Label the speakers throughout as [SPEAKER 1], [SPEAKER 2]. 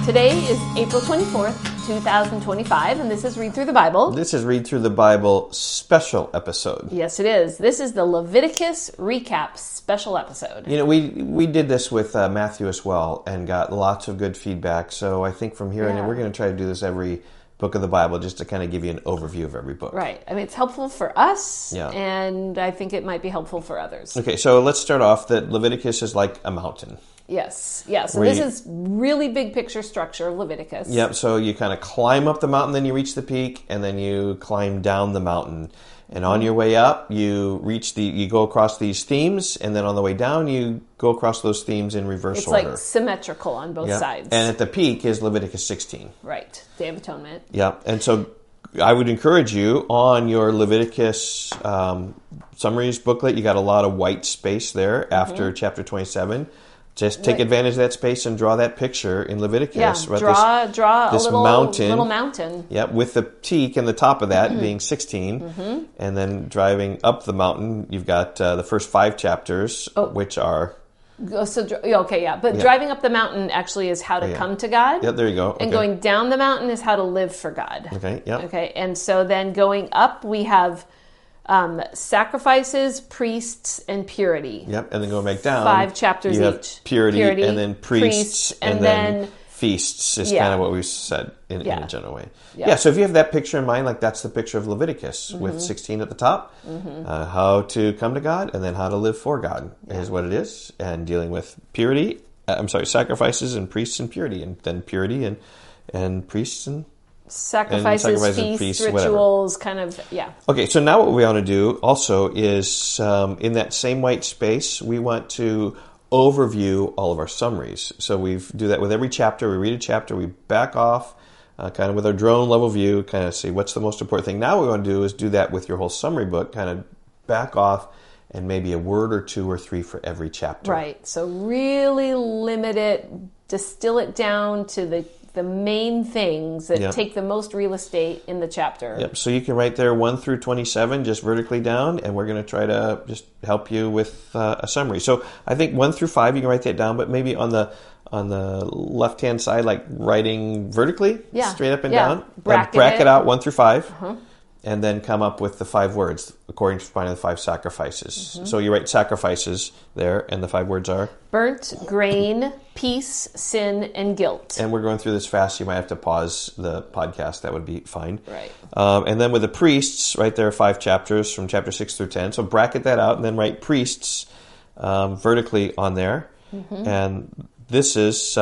[SPEAKER 1] Today is April 24th, 2025, and this is Read Through the Bible.
[SPEAKER 2] This is Read Through the Bible special episode.
[SPEAKER 1] Yes, it is. This is the Leviticus recap special episode.
[SPEAKER 2] You know, we did this with Matthew as well and got lots of good feedback. So I think from here on in, we're going to try to do this every book of the Bible just to kind of give you an overview of every book.
[SPEAKER 1] Right. I mean, it's helpful for us, and I think it might be helpful for others.
[SPEAKER 2] Okay, so let's start off that Leviticus is like a mountain.
[SPEAKER 1] Yes. Yeah. So this is really big picture structure of Leviticus.
[SPEAKER 2] Yep. So you kind of climb up the mountain, then you reach the peak, and then you climb down the mountain. And on your way up, you go across these themes, and then on the way down, you go across those themes in reverse order.
[SPEAKER 1] It's like symmetrical on both sides.
[SPEAKER 2] And at the peak is Leviticus 16.
[SPEAKER 1] Right. Day of Atonement.
[SPEAKER 2] Yeah. And so I would encourage you on your Leviticus summaries booklet, you got a lot of white space there after chapter 27. Just take advantage of that space and draw that picture in Leviticus.
[SPEAKER 1] Yeah, draw this a little mountain.
[SPEAKER 2] Yeah, with the peak and the top of that being 16. And then driving up the mountain, you've got the first 5 chapters, which are...
[SPEAKER 1] Driving up the mountain actually is how to come to God.
[SPEAKER 2] Yeah, there you go. Okay.
[SPEAKER 1] And going down the mountain is how to live for God.
[SPEAKER 2] Okay, yeah.
[SPEAKER 1] Okay, and so then going up, we have... sacrifices, priests, and purity.
[SPEAKER 2] Yep, and then going back down,
[SPEAKER 1] 5 chapters
[SPEAKER 2] you have
[SPEAKER 1] each.
[SPEAKER 2] Purity, and then priests, and then feasts is kind of what we said in a general way. Yeah, so if you have that picture in mind, like that's the picture of Leviticus with 16 at the top, how to come to God, and then how to live for God is what it is, and dealing with purity, sacrifices and priests and purity, and then purity and priests and
[SPEAKER 1] sacrifices, feasts, rituals, whatever.
[SPEAKER 2] Okay, so now what we want to do also is, in that same white space, we want to overview all of our summaries. So we do that with every chapter. We read a chapter, we back off, kind of with our drone level view, kind of see what's the most important thing. Now what we want to do is do that with your whole summary book, kind of back off, and maybe a word or 2 or 3 for every chapter.
[SPEAKER 1] Right, so really limit it, distill it down to the main things that take the most real estate in the chapter.
[SPEAKER 2] Yep. So you can write there 1 through 27, just vertically down, and we're going to try to just help you with a summary. So I think 1 through 5, you can write that down, but maybe on the left-hand side, like writing vertically, straight up and down. Bracket out 1 through 5. And then come up with the 5 words according to finding the 5 sacrifices. So you write sacrifices there, and the 5 words are?
[SPEAKER 1] Burnt, grain, peace, sin, and guilt.
[SPEAKER 2] And we're going through this fast. You might have to pause the podcast. That would be fine.
[SPEAKER 1] Right.
[SPEAKER 2] And then with the priests, right there are 5 chapters from chapter 6 through 10. So bracket that out and then write priests vertically on there. And this is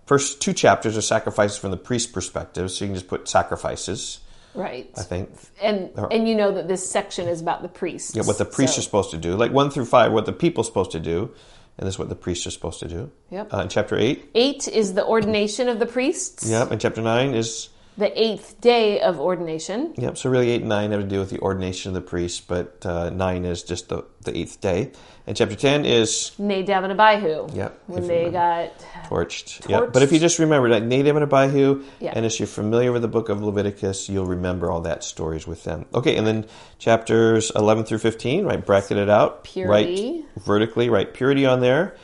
[SPEAKER 2] first 2 chapters are sacrifices from the priest perspective. So you can just put sacrifices.
[SPEAKER 1] Right.
[SPEAKER 2] I think.
[SPEAKER 1] And you know that this section is about the priests.
[SPEAKER 2] Yeah, what the priests are supposed to do. Like 1 through 5, what the people are supposed to do. And this is what the priests are supposed to do.
[SPEAKER 1] Yep.
[SPEAKER 2] In chapter 8.
[SPEAKER 1] 8 is the ordination of the priests.
[SPEAKER 2] Yep. And chapter 9 is...
[SPEAKER 1] the 8th day of ordination.
[SPEAKER 2] Yep. So really 8 and 9 have to do with the ordination of the priests, but 9 is just the 8th day. And chapter 10 is...
[SPEAKER 1] Nadab and Abihu.
[SPEAKER 2] Yep.
[SPEAKER 1] When they got...
[SPEAKER 2] Torched. Yep. But if you just remember that Nadab and Abihu,
[SPEAKER 1] and
[SPEAKER 2] as you're familiar with the book of Leviticus, you'll remember all that stories with them. Okay, and then chapters 11 through 15, right, bracket it out.
[SPEAKER 1] Purity.
[SPEAKER 2] Write vertically, write purity on there.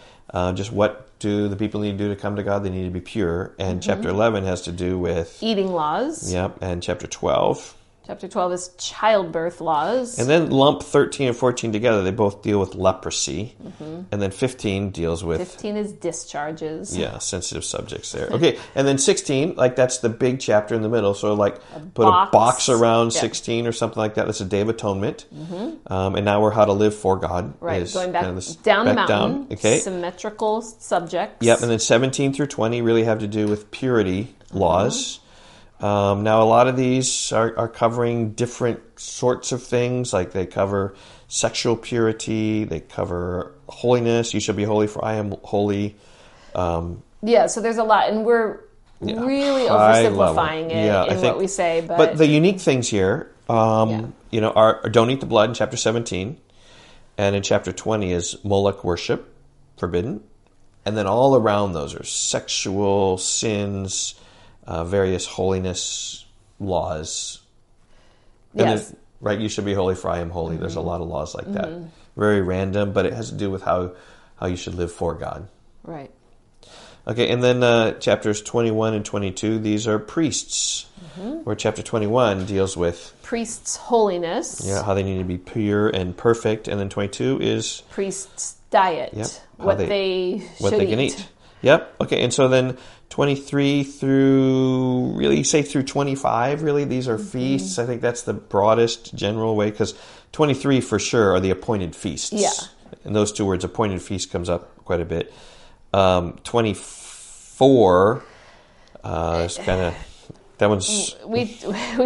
[SPEAKER 2] Just what do the people need to do to come to God? They need to be pure. And chapter 11 has to do with...
[SPEAKER 1] eating laws.
[SPEAKER 2] Yep, and chapter 12...
[SPEAKER 1] Chapter 12 is childbirth laws.
[SPEAKER 2] And then lump 13 and 14 together. They both deal with leprosy. And then 15 deals with...
[SPEAKER 1] 15 is discharges.
[SPEAKER 2] Yeah, sensitive subjects there. Okay, and then 16, like that's the big chapter in the middle. So like put a box around 16 or something like that. That's a Day of Atonement. And now we're how to live for God.
[SPEAKER 1] Right, going back down the mountain.
[SPEAKER 2] Okay.
[SPEAKER 1] Symmetrical subjects.
[SPEAKER 2] Yep, and then 17 through 20 really have to do with purity laws. Now, a lot of these are covering different sorts of things, like they cover sexual purity, they cover holiness. You shall be holy, for I am holy.
[SPEAKER 1] So there's a lot, and we're really oversimplifying it in what we say.
[SPEAKER 2] But the unique things here, are don't eat the blood in chapter 17, and in chapter 20 is Moloch worship, forbidden. And then all around those are sexual sins, various holiness laws.
[SPEAKER 1] Yes.
[SPEAKER 2] Right, you should be holy for I am holy. There's a lot of laws like that. Very random, but it has to do with how you should live for God.
[SPEAKER 1] Right.
[SPEAKER 2] Okay, and then chapters 21 and 22, these are priests. Where chapter 21 deals with
[SPEAKER 1] priests' holiness.
[SPEAKER 2] Yeah, how they need to be pure and perfect. And then 22 is
[SPEAKER 1] priests' diet.
[SPEAKER 2] Yep,
[SPEAKER 1] what they
[SPEAKER 2] can eat. Yep. Okay, and so then 23 through, really, say through 25, really, these are feasts. I think that's the broadest general way, because 23 for sure are the appointed feasts.
[SPEAKER 1] Yeah.
[SPEAKER 2] And those two words, appointed feast, comes up quite a bit. 24 is kind of... That one's...
[SPEAKER 1] We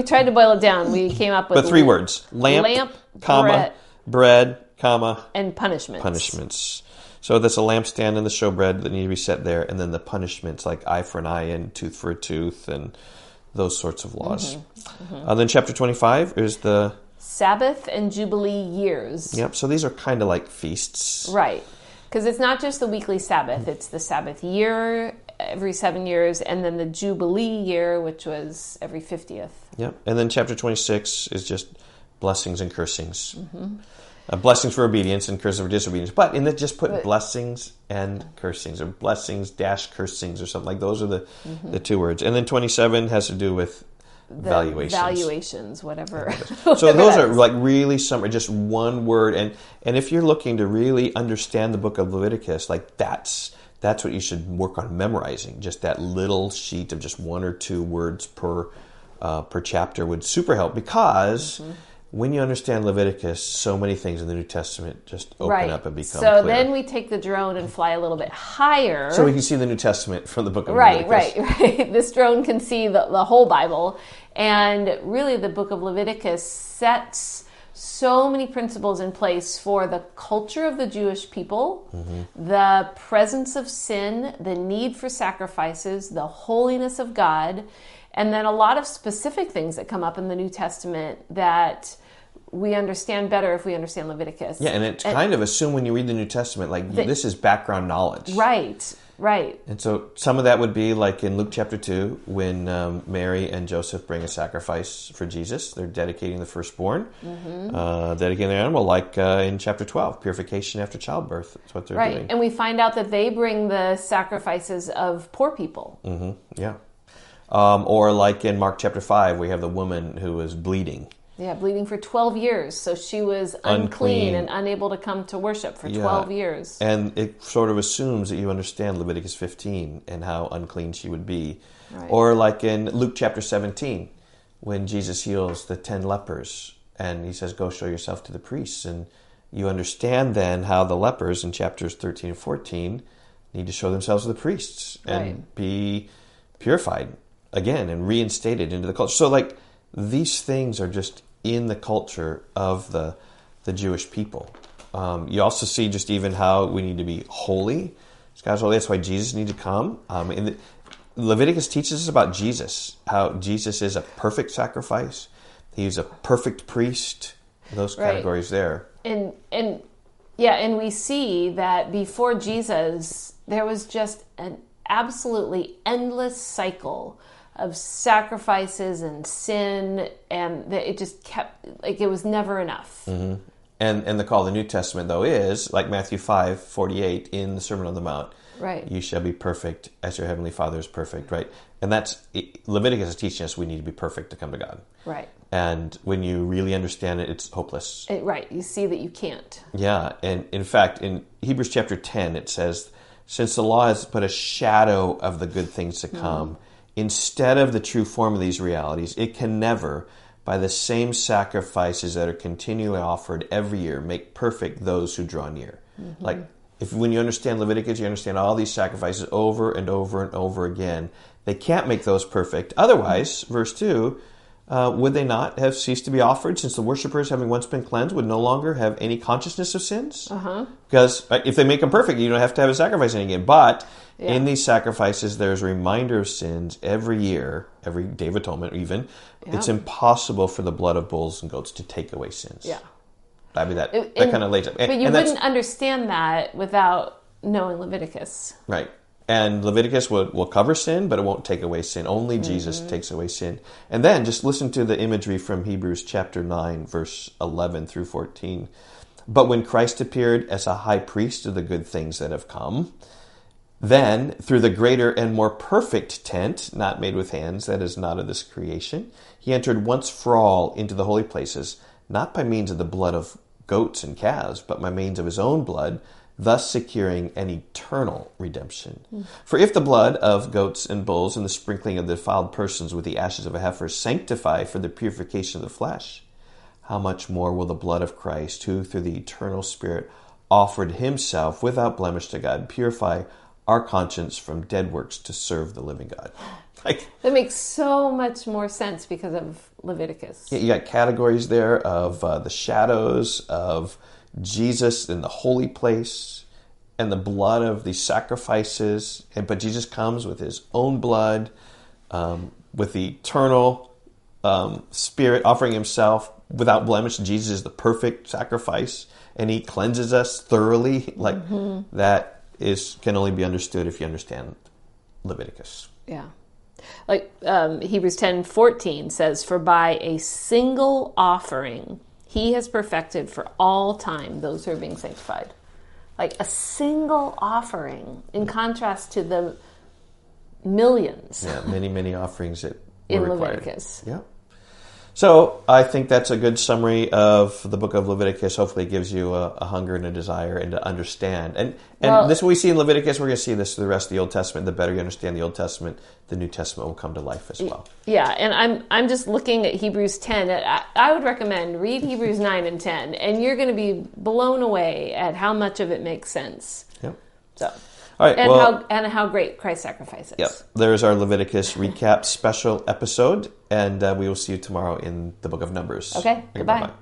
[SPEAKER 1] tried to boil it down. We came up with...
[SPEAKER 2] But 3 words. Lamp, comma, bread, comma...
[SPEAKER 1] And punishments.
[SPEAKER 2] Punishments. So that's a lampstand and the showbread that need to be set there. And then the punishments like eye for an eye and tooth for a tooth and those sorts of laws. Then chapter 25 is the...
[SPEAKER 1] Sabbath and Jubilee years.
[SPEAKER 2] Yep. So these are kind of like feasts.
[SPEAKER 1] Right. Because it's not just the weekly Sabbath. It's the Sabbath year... every 7 years, and then the Jubilee year, which was every 50th.
[SPEAKER 2] Yep. And then chapter 26 is just blessings and cursings. Blessings for obedience and curses for disobedience. But in it, just put blessings and cursings, or blessings dash cursings, or something like those are the 2 words. And then 27 has to do with valuations.
[SPEAKER 1] Valuations, whatever.
[SPEAKER 2] So those are like really summary, just one word. And if you're looking to really understand the book of Leviticus, like that's what you should work on memorizing. Just that little sheet of just 1 or 2 words per chapter would super help, because when you understand Leviticus, so many things in the New Testament just open up and become clear.
[SPEAKER 1] So then we take the drone and fly a little bit higher.
[SPEAKER 2] So we can see the New Testament from the book of Leviticus.
[SPEAKER 1] Right. This drone can see the whole Bible. And really the book of Leviticus sets so many principles in place for the culture of the Jewish people, the presence of sin, the need for sacrifices, the holiness of God, and then a lot of specific things that come up in the New Testament that we understand better if we understand Leviticus.
[SPEAKER 2] Yeah, and it's kind of assumed when you read the New Testament, like this is background knowledge.
[SPEAKER 1] Right. And
[SPEAKER 2] so some of that would be like in Luke chapter 2, when Mary and Joseph bring a sacrifice for Jesus. They're dedicating the firstborn, dedicating the animal, like in chapter 12, purification after childbirth. That's what they're doing.
[SPEAKER 1] Right, and we find out that they bring the sacrifices of poor people.
[SPEAKER 2] Yeah. Or like in Mark chapter 5, we have the woman who was bleeding.
[SPEAKER 1] Yeah, bleeding for 12 years. So she was unclean and unable to come to worship for 12 years.
[SPEAKER 2] And it sort of assumes that you understand Leviticus 15 and how unclean she would be.
[SPEAKER 1] Right.
[SPEAKER 2] Or like in Luke chapter 17, when Jesus heals the 10 lepers and he says, go show yourself to the priests. And you understand then how the lepers in chapters 13 and 14 need to show themselves to the priests and be purified again and reinstated into the culture. So like these things are just in the culture of the Jewish people. You also see just even how we need to be holy. God's holy. That's why Jesus needed to come. Leviticus teaches us about Jesus, how Jesus is a perfect sacrifice. He's a perfect priest. Those categories there. And
[SPEAKER 1] we see that before Jesus, there was just an absolutely endless cycle of sacrifices and sin, and it just kept, like, it was never enough.
[SPEAKER 2] And the call of the New Testament, though, is like Matthew 5:48 in the Sermon on the Mount.
[SPEAKER 1] Right.
[SPEAKER 2] You shall be perfect as your heavenly Father is perfect, right? And that's, Leviticus is teaching us we need to be perfect to come to God.
[SPEAKER 1] Right.
[SPEAKER 2] And when you really understand it, it's hopeless.
[SPEAKER 1] Right. You see that you can't.
[SPEAKER 2] Yeah. And in fact, in Hebrews chapter 10, it says, since the law is but a shadow of the good things to come, instead of the true form of these realities, it can never, by the same sacrifices that are continually offered every year, make perfect those who draw near. Like, when you understand Leviticus, you understand all these sacrifices over and over and over again. They can't make those perfect. Otherwise, verse 2, would they not have ceased to be offered, since the worshippers, having once been cleansed, would no longer have any consciousness of sins? Because if they make them perfect, you don't have to have a sacrifice again. But in these sacrifices, there's a reminder of sins every year, every Day of Atonement even. It's impossible for the blood of bulls and goats to take away sins.
[SPEAKER 1] Yeah.
[SPEAKER 2] I mean, that kind of lays it.
[SPEAKER 1] But you wouldn't understand that without knowing Leviticus.
[SPEAKER 2] Right. And Leviticus will cover sin, but it won't take away sin. Only Jesus takes away sin. And then just listen to the imagery from Hebrews chapter 9, verse 11 through 14. But when Christ appeared as a high priest of the good things that have come, Then, through the greater and more perfect tent, not made with hands, that is not of this creation, he entered once for all into the holy places, not by means of the blood of goats and calves, but by means of his own blood, thus securing an eternal redemption. For if the blood of goats and bulls and the sprinkling of the defiled persons with the ashes of a heifer sanctify for the purification of the flesh, how much more will the blood of Christ, who through the eternal Spirit offered himself without blemish to God, purify our conscience from dead works to serve the living God.
[SPEAKER 1] That makes so much more sense because of Leviticus.
[SPEAKER 2] You got categories there of the shadows of Jesus in the holy place and the blood of these sacrifices. But Jesus comes with his own blood, with the eternal Spirit offering himself without blemish. Jesus is the perfect sacrifice, and he cleanses us thoroughly. That can only be understood if you understand Leviticus.
[SPEAKER 1] Yeah. Like Hebrews 10:14 says, "For by a single offering he has perfected for all time those who are being sanctified." Like a single offering, in contrast to the millions.
[SPEAKER 2] Yeah, many offerings that were
[SPEAKER 1] in
[SPEAKER 2] required.
[SPEAKER 1] Leviticus.
[SPEAKER 2] Yeah. So I think that's a good summary of the book of Leviticus. Hopefully it gives you a hunger and a desire and to understand. And this is what we see in Leviticus. We're going to see this through the rest of the Old Testament. The better you understand the Old Testament, the New Testament will come to life as well.
[SPEAKER 1] Yeah, and I'm just looking at Hebrews 10. I would recommend read Hebrews 9 and 10, and you're going to be blown away at how much of it makes sense.
[SPEAKER 2] Yep.
[SPEAKER 1] So...
[SPEAKER 2] All right,
[SPEAKER 1] and how great Christ's sacrifice is.
[SPEAKER 2] Yep. There's our Leviticus recap special episode, and we will see you tomorrow in the book of Numbers.
[SPEAKER 1] Okay, goodbye.
[SPEAKER 2] Bye-bye.